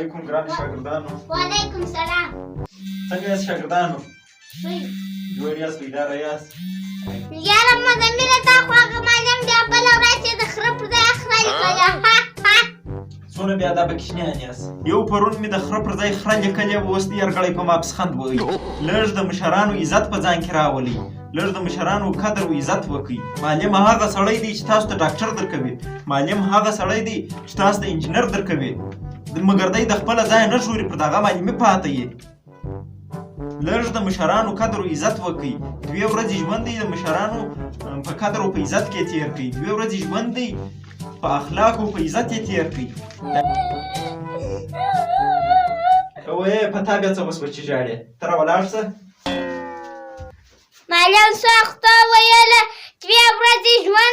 علیکم ګران شاګردانو. وعلیکم سلام. څنګه یاست شاګردانو؟ ښه یو. جوړ یاست، بیداره یاست؟ یاره مزمله تا خو هغه معلم بیا بله ورځ یې د خره پر ځای خره لیکلی. څونه بې ادبه کوچنیان یاست. یو پرون مې د خره پر ځای خره لیکلې وه، اوس د یرغړی په ما پسخند وایي. لږ د مشرانو عزت په ځان کې راولئ، لږ د مشرانو قدر و عزت وکئ. معلم هغه سړی دی چې تاسو ته ډاکټر درکوي، معلم هغه سړی دی چې تاسو ته انجینر درکوي، مګر دی د خپله ځایه نه ژوري، پر دغه معلمي پاته یې. لږ د مشرانو قدر و عزت وکئ. 2 ورځې ژوند دی د مشرانو په قدر او په عزت کې تیر کړئ. 2 ورځې ژوند دی په اخلاق او په عزت یې تیر کړئ. وایې په تا بیا څه اوس بچي ژاړې؟ ته راولاړ شه. معلم ساخته ویله 2 ورځې ژوند